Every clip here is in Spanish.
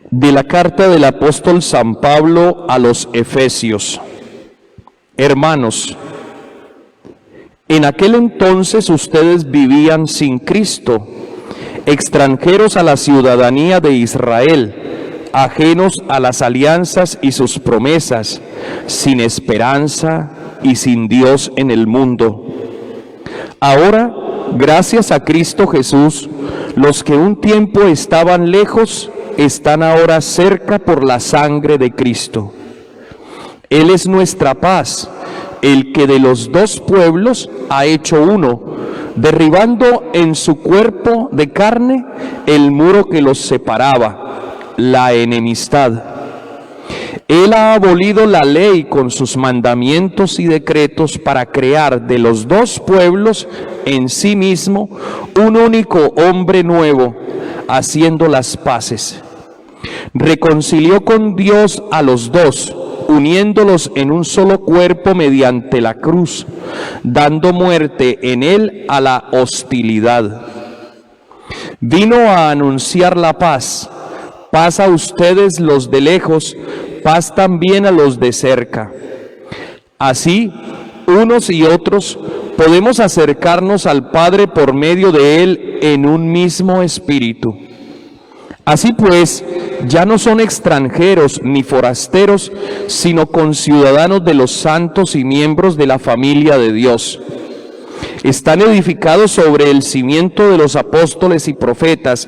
De la carta del apóstol San Pablo a los Efesios. Hermanos, en aquel entonces ustedes vivían sin Cristo, extranjeros a la ciudadanía de Israel, ajenos a las alianzas y sus promesas, sin esperanza y sin Dios en el mundo. Ahora, gracias a Cristo Jesús, los que un tiempo estaban lejos, están ahora cerca por la sangre de Cristo. Él es nuestra paz, el que de los dos pueblos ha hecho uno, derribando en su cuerpo de carne el muro que los separaba, la enemistad. Él ha abolido la ley con sus mandamientos y decretos para crear de los dos pueblos en sí mismo un único hombre nuevo, haciendo las paces. Reconcilió con Dios a los dos, uniéndolos en un solo cuerpo mediante la cruz, dando muerte en él a la hostilidad. Vino a anunciar la paz. Paz a ustedes los de lejos, paz también a los de cerca. Así, unos y otros podemos acercarnos al Padre por medio de él en un mismo espíritu. Así pues, ya no son extranjeros ni forasteros, sino conciudadanos de los santos y miembros de la familia de Dios. Están edificados sobre el cimiento de los apóstoles y profetas,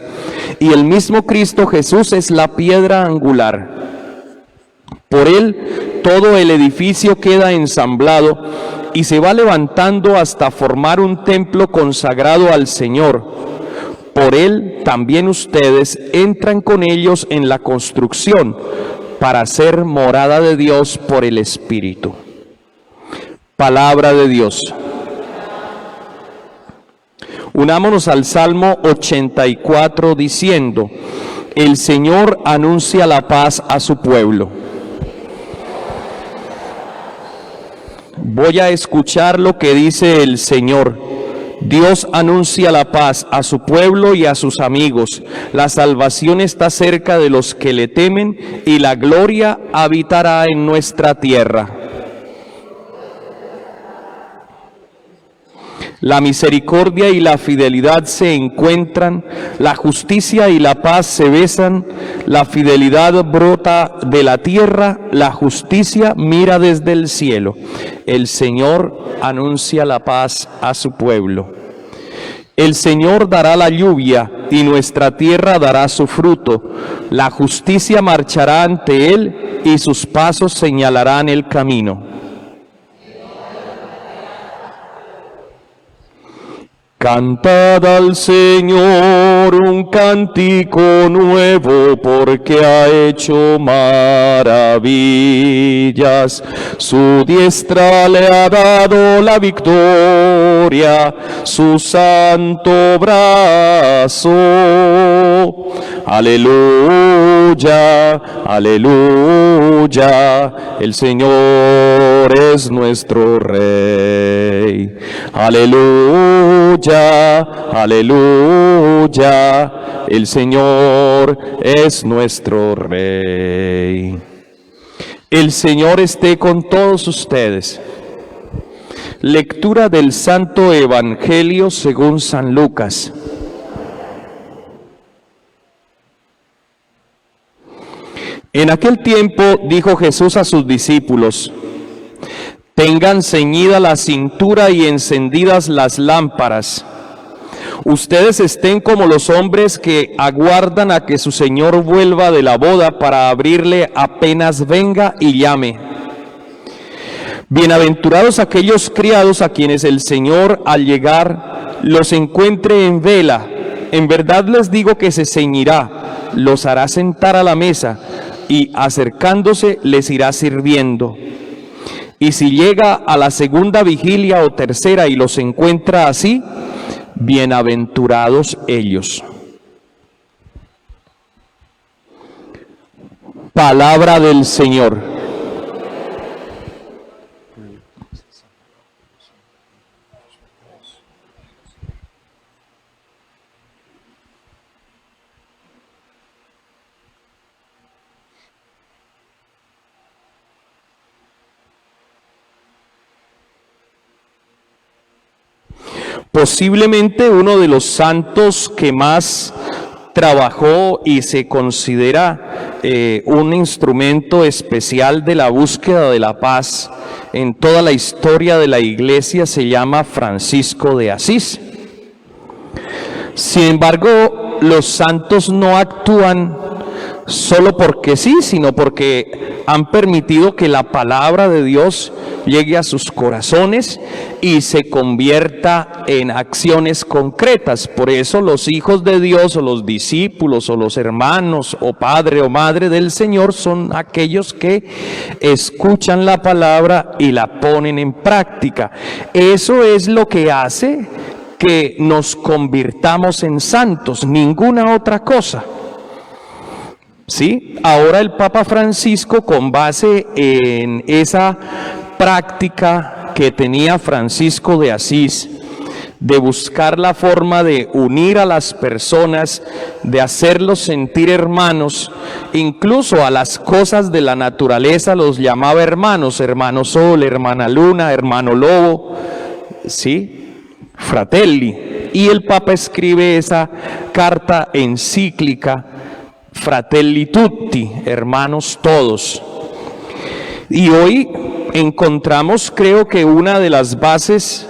y el mismo Cristo Jesús es la piedra angular. Por él, todo el edificio queda ensamblado y se va levantando hasta formar un templo consagrado al Señor. Por él también ustedes entran con ellos en la construcción para ser morada de Dios por el Espíritu. Palabra de Dios. Unámonos al Salmo 84 diciendo: el Señor anuncia la paz a su pueblo. Voy a escuchar lo que dice el Señor. Dios anuncia la paz a su pueblo y a sus amigos. La salvación está cerca de los que le temen y la gloria habitará en nuestra tierra. La misericordia y la fidelidad se encuentran, la justicia y la paz se besan, la fidelidad brota de la tierra, la justicia mira desde el cielo. El Señor anuncia la paz a su pueblo. El Señor dará la lluvia y nuestra tierra dará su fruto. La justicia marchará ante él y sus pasos señalarán el camino. Cantad al Señor un cántico nuevo, porque ha hecho maravillas. Su diestra le ha dado la victoria, su santo brazo. Aleluya, aleluya, el Señor es nuestro Rey. Aleluya, aleluya, el Señor es nuestro Rey. El Señor esté con todos ustedes. Lectura del Santo Evangelio según San Lucas. En aquel tiempo dijo Jesús a sus discípulos: tengan ceñida la cintura y encendidas las lámparas. Ustedes estén como los hombres que aguardan a que su Señor vuelva de la boda para abrirle apenas venga y llame. Bienaventurados aquellos criados a quienes el Señor al llegar los encuentre en vela. En verdad les digo que se ceñirá, los hará sentar a la mesa y acercándose les irá sirviendo. Y si llega a la segunda vigilia o tercera y los encuentra así, bienaventurados ellos. Palabra del Señor. posiblemente uno de los santos que más trabajó y se considera un instrumento especial de la búsqueda de la paz en toda la historia de la Iglesia, se llama Francisco de Asís. Sin embargo, los santos no actúan solo porque sí, sino porque han permitido que la palabra de Dios llegue a sus corazones y se convierta en acciones concretas. Por eso los hijos de Dios, o los discípulos, o los hermanos, o padre o madre del Señor, son aquellos que escuchan la palabra y la ponen en práctica. Eso es lo que hace que nos convirtamos en santos, ninguna otra cosa. ¿Sí? Ahora el Papa Francisco, con base en esa práctica que tenía Francisco de Asís, de buscar la forma de unir a las personas, de hacerlos sentir hermanos, incluso a las cosas de la naturaleza los llamaba hermanos, hermano sol, hermana luna, hermano lobo, ¿sí? Fratelli. Y el Papa escribe esa carta encíclica, Fratelli Tutti, hermanos todos. Y hoy encontramos, creo que una de las bases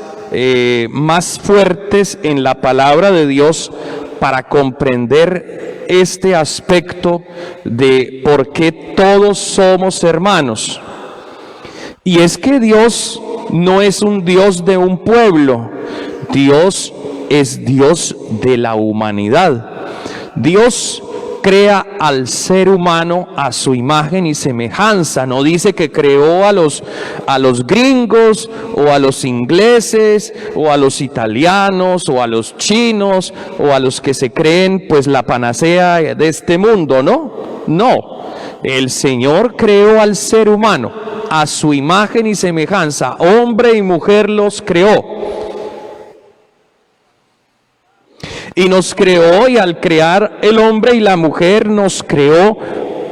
más fuertes en la palabra de Dios para comprender este aspecto de por qué todos somos hermanos. Y es que Dios no es un Dios de un pueblo, Dios es Dios de la humanidad. Dios crea al ser humano a su imagen y semejanza. No dice que creó a los gringos, o a los ingleses, o a los italianos, o a los chinos, o a los que se creen pues la panacea de este mundo, ¿no? No, el Señor creó al ser humano a su imagen y semejanza, hombre y mujer los creó. Y nos creó, y al crear el hombre y la mujer nos creó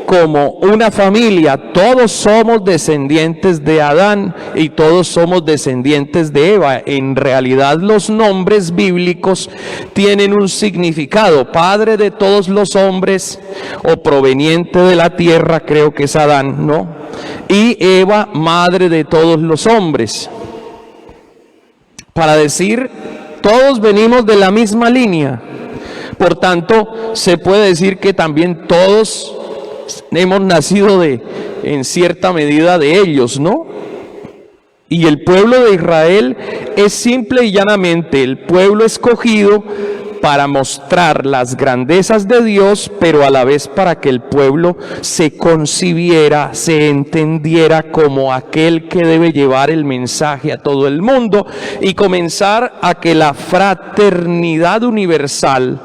como una familia. Todos somos descendientes de Adán y todos somos descendientes de Eva. En realidad los nombres bíblicos tienen un significado. Padre de todos los hombres, o proveniente de la tierra, creo que es Adán, ¿no? Y Eva, madre de todos los hombres. Para decir, todos venimos de la misma línea. Por tanto, se puede decir que también todos hemos nacido en cierta medida de ellos, ¿no? Y el pueblo de Israel es simple y llanamente el pueblo escogido para mostrar las grandezas de Dios, pero a la vez para que el pueblo se concibiera, se entendiera como aquel que debe llevar el mensaje a todo el mundo y comenzar a que la fraternidad universal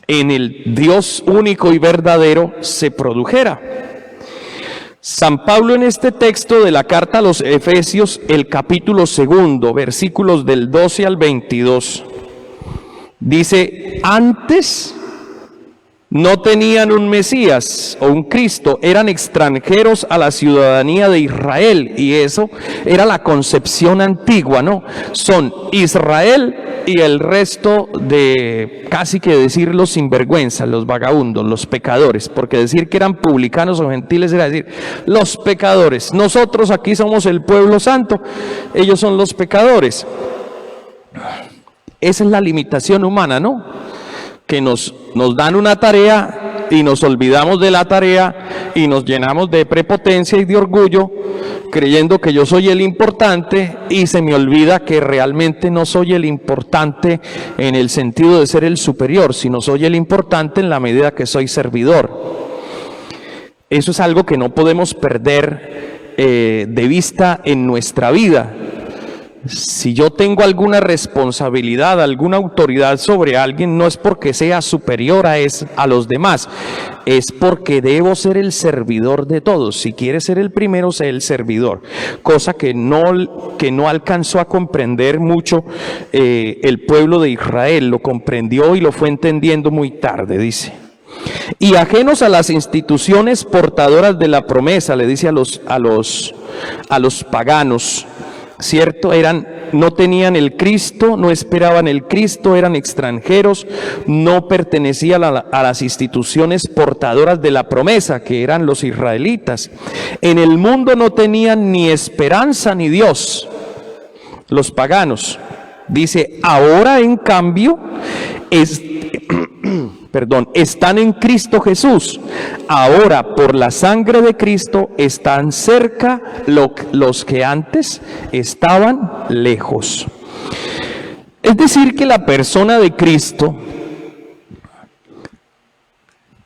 en el Dios único y verdadero se produjera. San Pablo, en este texto de la carta a los Efesios, el capítulo 2, versículos del 12 al 22, dice: antes no tenían un Mesías o un Cristo, eran extranjeros a la ciudadanía de Israel, y eso era la concepción antigua, ¿no? Son Israel y el resto de, casi que decir los sinvergüenzas, los vagabundos, los pecadores, porque decir que eran publicanos o gentiles era decir los pecadores. Nosotros aquí somos el pueblo santo, ellos son los pecadores. Esa es la limitación humana, ¿no? Que nos dan una tarea y nos olvidamos de la tarea y nos llenamos de prepotencia y de orgullo, creyendo que yo soy el importante, y se me olvida que realmente no soy el importante en el sentido de ser el superior, sino soy el importante en la medida que soy servidor. Eso es algo que no podemos perder de vista en nuestra vida. Si yo tengo alguna responsabilidad, alguna autoridad sobre alguien, no es porque sea superior a los demás, es porque debo ser el servidor de todos. Si quiere ser el primero, sé el servidor, cosa que no alcanzó a comprender mucho el pueblo de Israel. Lo comprendió y lo fue entendiendo muy tarde, dice. Y ajenos a las instituciones portadoras de la promesa, le dice a los paganos, ¿cierto? No tenían el Cristo, no esperaban el Cristo, eran extranjeros, no pertenecían a las instituciones portadoras de la promesa, que eran los israelitas. En el mundo no tenían ni esperanza ni Dios, los paganos. Dice, ahora en cambio, están en Cristo Jesús. Ahora, por la sangre de Cristo, están cerca los que antes estaban lejos. Es decir, que la persona de Cristo,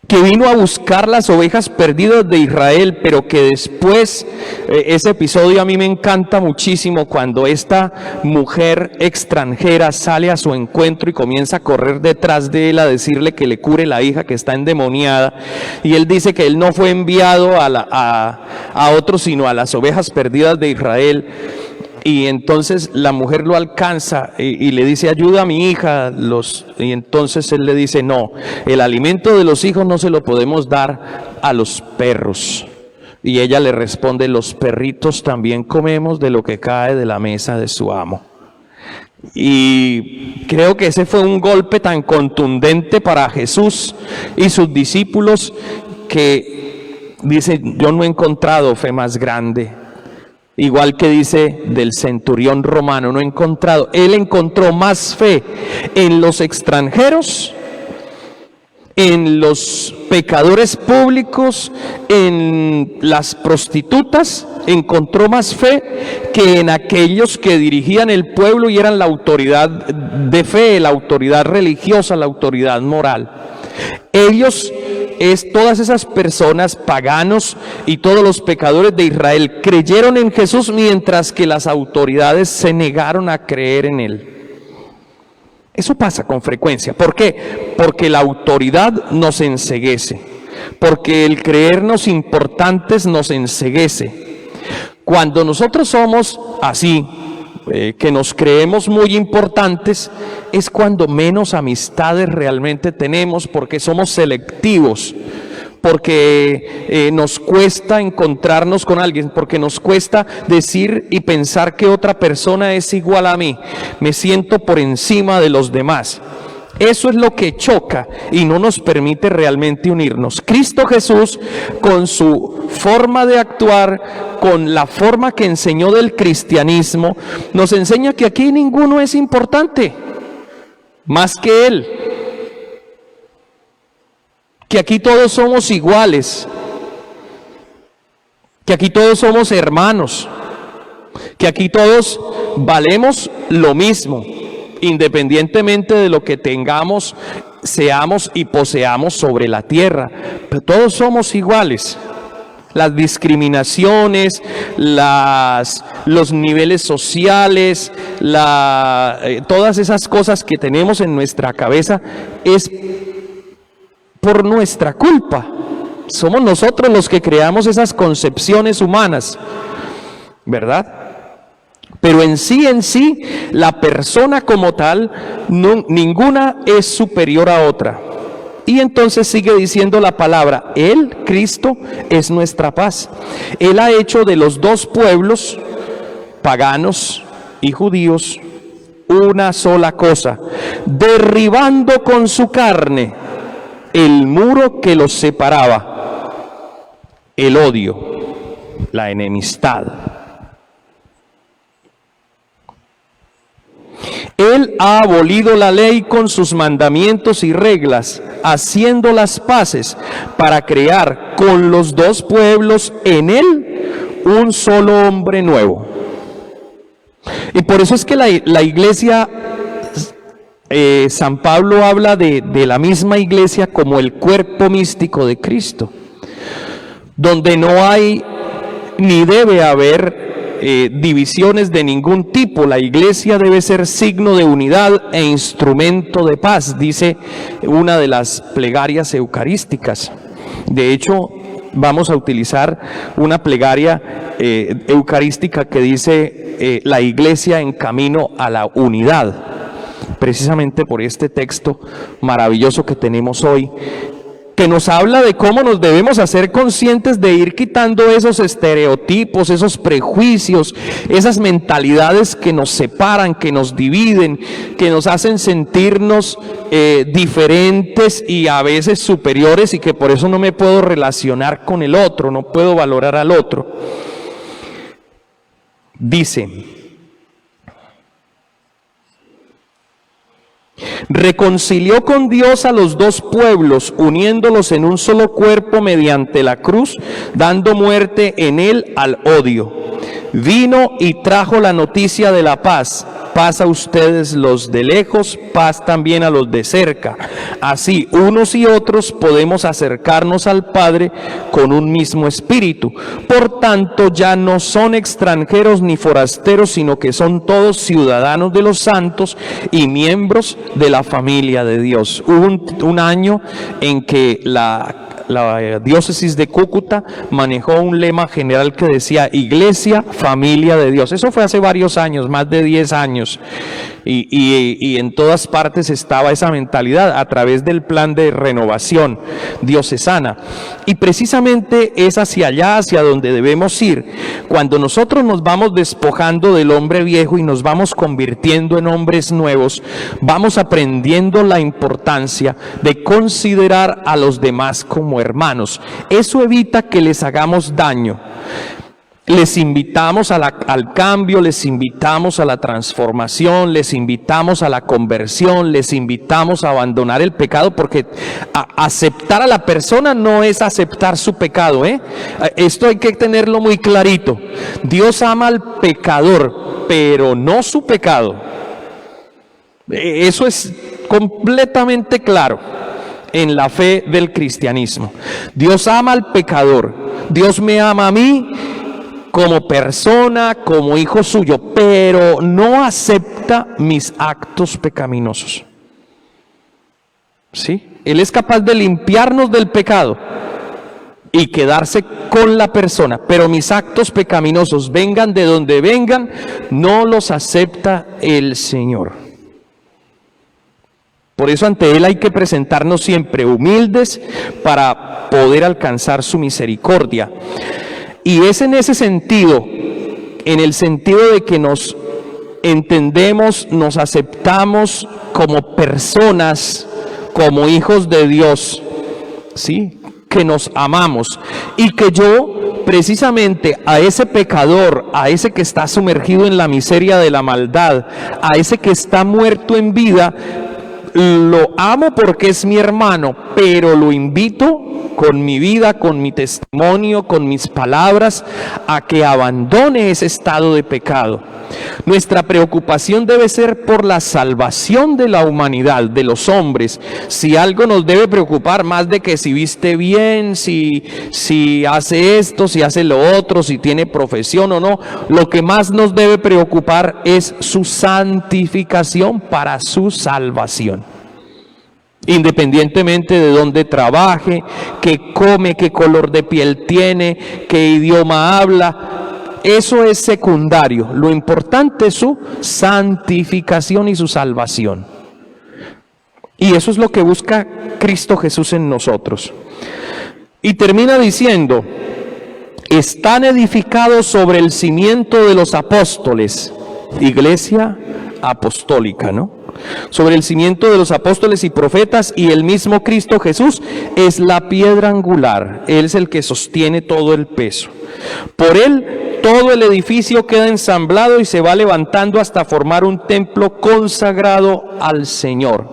que vino a buscar las ovejas perdidas de Israel, pero que después, ese episodio a mí me encanta muchísimo, cuando esta mujer extranjera sale a su encuentro y comienza a correr detrás de él a decirle que le cure la hija que está endemoniada, y él dice que él no fue enviado a otros, sino a las ovejas perdidas de Israel. Y entonces la mujer lo alcanza y le dice, ayuda a mi hija. Y entonces él le dice, no, el alimento de los hijos no se lo podemos dar a los perros. Y ella le responde, los perritos también comemos de lo que cae de la mesa de su amo. Y creo que ese fue un golpe tan contundente para Jesús y sus discípulos, que dice, yo no he encontrado fe más grande. Igual que dice del centurión romano, no he encontrado, él encontró más fe en los extranjeros, en los pecadores públicos, en las prostitutas, encontró más fe que en aquellos que dirigían el pueblo y eran la autoridad de fe, la autoridad religiosa, la autoridad moral. Todas esas personas, paganos y todos los pecadores de Israel, creyeron en Jesús, mientras que las autoridades se negaron a creer en él. Eso pasa con frecuencia. ¿Por qué? Porque la autoridad nos enceguece, porque el creernos importantes nos enceguece. Cuando nosotros somos así, que nos creemos muy importantes, es cuando menos amistades realmente tenemos, porque somos selectivos, porque nos cuesta encontrarnos con alguien, porque nos cuesta decir y pensar que otra persona es igual a mí, me siento por encima de los demás. Eso es lo que choca y no nos permite realmente unirnos. Cristo Jesús, con su forma de actuar, con la forma que enseñó del cristianismo, nos enseña que aquí ninguno es importante más que Él, que aquí todos somos iguales, que aquí todos somos hermanos, que aquí todos valemos lo mismo, independientemente de lo que tengamos, seamos y poseamos sobre la tierra, pero todos somos iguales. Las discriminaciones, los niveles sociales, todas esas cosas que tenemos en nuestra cabeza es por nuestra culpa. Somos nosotros los que creamos esas concepciones humanas, ¿verdad? Pero en sí, la persona como tal, ninguna es superior a otra. Y entonces sigue diciendo la palabra, Él, Cristo, es nuestra paz. Él ha hecho de los dos pueblos, paganos y judíos, una sola cosa, derribando con su carne el muro que los separaba, el odio, la enemistad. Él ha abolido la ley con sus mandamientos y reglas, haciendo las paces para crear con los dos pueblos en Él un solo hombre nuevo. Y por eso es que la iglesia, San Pablo habla de la misma iglesia como el cuerpo místico de Cristo, donde no hay ni debe haber divisiones de ningún tipo. La iglesia debe ser signo de unidad e instrumento de paz, dice una de las plegarias eucarísticas. De hecho, vamos a utilizar una plegaria eucarística que dice la iglesia en camino a la unidad, precisamente por este texto maravilloso que tenemos hoy, que nos habla de cómo nos debemos hacer conscientes de ir quitando esos estereotipos, esos prejuicios, esas mentalidades que nos separan, que nos dividen, que nos hacen sentirnos diferentes y a veces superiores, y que por eso no me puedo relacionar con el otro, no puedo valorar al otro. Dice: reconcilió con Dios a los dos pueblos, uniéndolos en un solo cuerpo mediante la cruz, dando muerte en él al odio. Vino y trajo la noticia de la paz. Paz a ustedes los de lejos, paz también a los de cerca. Así, unos y otros podemos acercarnos al Padre con un mismo espíritu. Por tanto, ya no son extranjeros ni forasteros, sino que son todos ciudadanos de los santos y miembros de la familia de Dios. Hubo un año en que la diócesis de Cúcuta manejó un lema general que decía: Iglesia, familia de Dios. Eso fue hace varios años, más de 10 años. Y en todas partes estaba esa mentalidad a través del plan de renovación diocesana. Y precisamente es hacia allá, hacia donde debemos ir. Cuando nosotros nos vamos despojando del hombre viejo y nos vamos convirtiendo en hombres nuevos, vamos aprendiendo la importancia de considerar a los demás como hermanos. Eso evita que les hagamos daño. Les invitamos al cambio, les invitamos a la transformación, les invitamos a la conversión, les invitamos a abandonar el pecado, porque aceptar a la persona no es aceptar su pecado, ¿eh? Esto hay que tenerlo muy clarito. Dios ama al pecador, pero no su pecado. Eso es completamente claro en la fe del cristianismo. Dios ama al pecador, Dios me ama a mí como persona, como hijo suyo, pero no acepta mis actos pecaminosos. ¿Sí? Él es capaz de limpiarnos del pecado y quedarse con la persona, pero mis actos pecaminosos, vengan de donde vengan, no los acepta el Señor. Por eso ante Él hay que presentarnos siempre humildes para poder alcanzar su misericordia. Y es en ese sentido, en el sentido de que nos entendemos, nos aceptamos como personas, como hijos de Dios, ¿sí? Que nos amamos, y que yo precisamente a ese pecador, a ese que está sumergido en la miseria de la maldad, a ese que está muerto en vida, lo amo porque es mi hermano, pero lo invito con mi vida, con mi testimonio, con mis palabras, a que abandone ese estado de pecado. Nuestra preocupación debe ser por la salvación de la humanidad, de los hombres. Si algo nos debe preocupar más de que si viste bien, si hace esto, si hace lo otro, si tiene profesión o no, lo que más nos debe preocupar es su santificación para su salvación. Independientemente de dónde trabaje, qué come, qué color de piel tiene, qué idioma habla, eso es secundario. Lo importante es su santificación y su salvación. Y eso es lo que busca Cristo Jesús en nosotros. Y termina diciendo: están edificados sobre el cimiento de los apóstoles, iglesia apostólica, ¿no? Sobre el cimiento de los apóstoles y profetas, y el mismo Cristo Jesús es la piedra angular. Él es el que sostiene todo el peso. Por él todo el edificio queda ensamblado y se va levantando hasta formar un templo consagrado al Señor.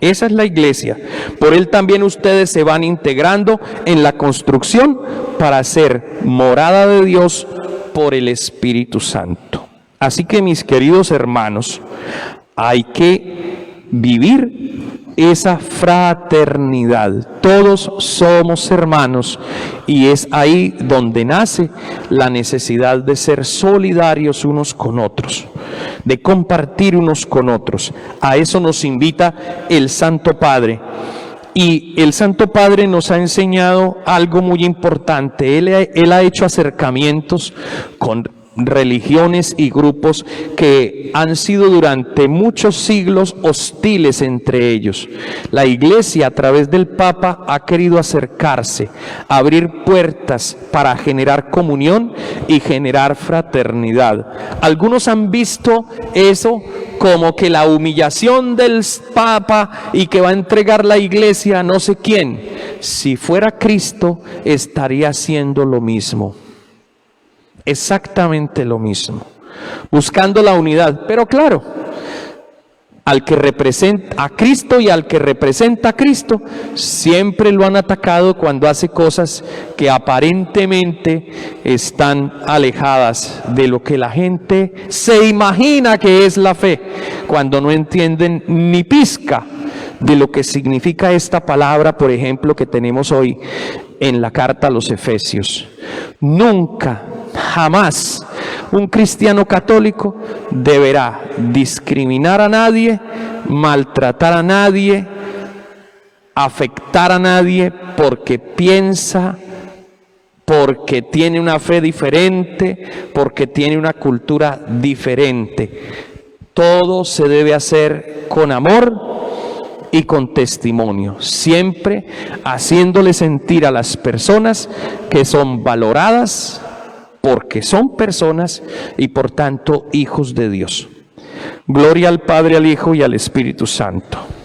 Esa es la iglesia. Por él también ustedes se van integrando en la construcción para ser morada de Dios por el Espíritu Santo. Así que, mis queridos hermanos, hay que vivir esa fraternidad. Todos somos hermanos, y es ahí donde nace la necesidad de ser solidarios unos con otros, de compartir unos con otros. A eso nos invita el Santo Padre. Y el Santo Padre nos ha enseñado algo muy importante. Él ha hecho acercamientos con religiones y grupos que han sido durante muchos siglos hostiles entre ellos. La Iglesia, a través del Papa, ha querido acercarse, abrir puertas para generar comunión y generar fraternidad. Algunos han visto eso como que la humillación del Papa y que va a entregar la Iglesia a no sé quién. Si fuera Cristo, estaría haciendo lo mismo. Exactamente lo mismo, buscando la unidad. Pero claro, al que representa a Cristo y al que representa a Cristo, siempre lo han atacado cuando hace cosas que aparentemente están alejadas de lo que la gente se imagina que es la fe, cuando no entienden ni pizca de lo que significa esta palabra, por ejemplo, que tenemos hoy en la carta a los Efesios. Nunca, jamás un cristiano católico deberá discriminar a nadie, maltratar a nadie, afectar a nadie porque piensa, porque tiene una fe diferente, porque tiene una cultura diferente. Todo se debe hacer con amor y con testimonio, siempre haciéndole sentir a las personas que son valoradas porque son personas y por tanto hijos de Dios. Gloria al Padre, al Hijo y al Espíritu Santo.